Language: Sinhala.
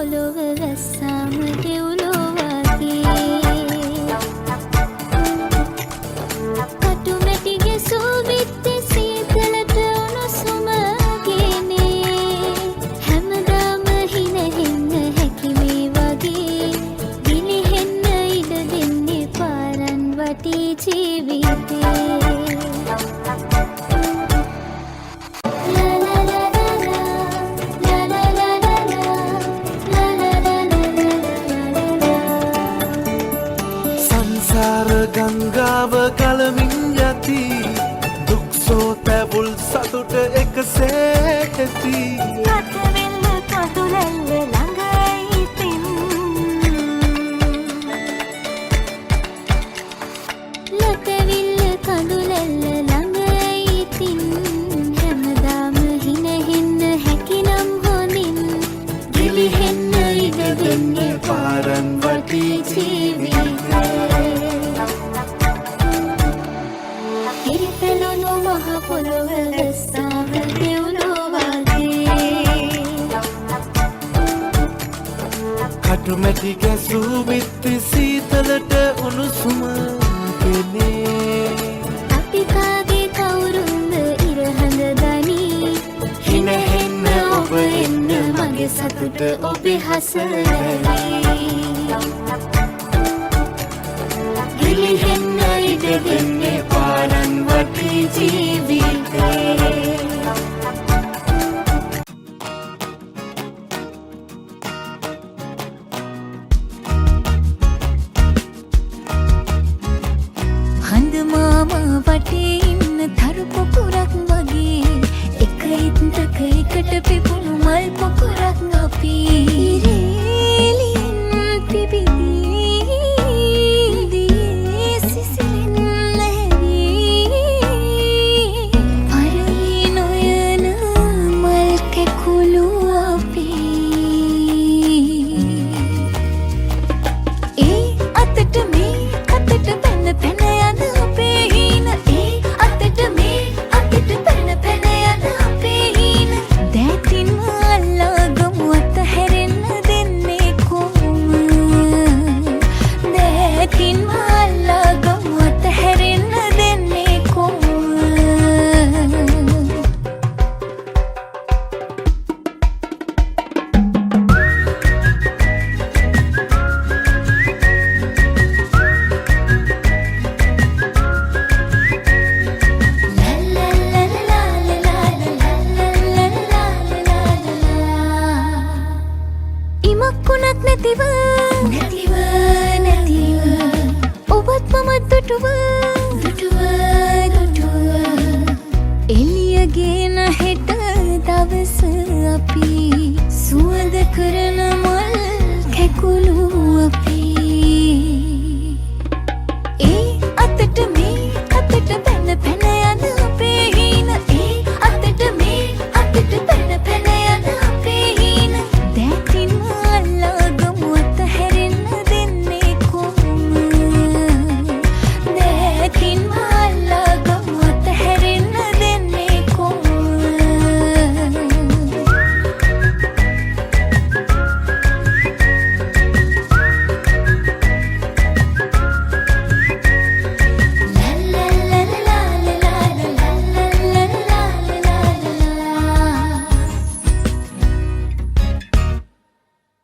පොළොව වැස්සාම දෙව්ලොව වගේ කටු මැටි ගැසූ බිත්තේ සීතලට උණුසුම ගෙනේ හැමදාම හිනෙන්න හැකි මේ වගේ ගිලිහෙන්න ඉඩ දෙන්නේ පාරන් වටේ ජීවිතේ ගංගාව කලමින් යති දුක් සෝතැවුල් සතුට එකසේ ඇති ලතවිල්ල කඳුලැල්ල ළඟ ඉතින් ලතවිල්ල කඳුලැල්ල ළඟ ඉතින් හැමදාම හිනෙන්න හැකිනම් හොඳින් ගිලිහෙන්න ඉඩ දෙන්නේ පාරන් වටේ ජීවිතේ හිරිපැලුණු මහ පොළොව වැස්සාම දෙව්ලොව වගේ කටු මැටි ගැසූ බිත්ති සීතලට උණුසුම ගෙනේ අපි කාගේ කවුරුන්ද ඉරහඳ දනී හිනෙන්න ඔබ එන්න මගේ සතුට ඔබේ හසරැලී ගිලිහෙන්න ඉඩ දෙන්නේ පාරන් වටේ ජීවිතේ හඳ මාමා වටේ ඉන්න තරු පොකුරක් වගේ එක ඉත්තක එකට පිපුණු මල් පොකුරක් අපි රේලින් පිබිදී සිසිලින් ලැහැවී පරවි නොයන මල් කැකුළු අපි ඒ අතට මේ අතට පැන පැන යන අපේ හීන ඒ අතට මේ අතට පැන පැන යන අපේ හීන දැතින් අල්ලාගමු අතහැරෙන්න දෙන්නේ කොහොම දැතින් අල්ලාගමු අතහැරෙන්න දෙන්නේ කොහොම ඉමක්කුණත් නැතිව ඔබත් මමත් දුටුව එළියගෙන හෙට දවස අපි සුවඳ කරන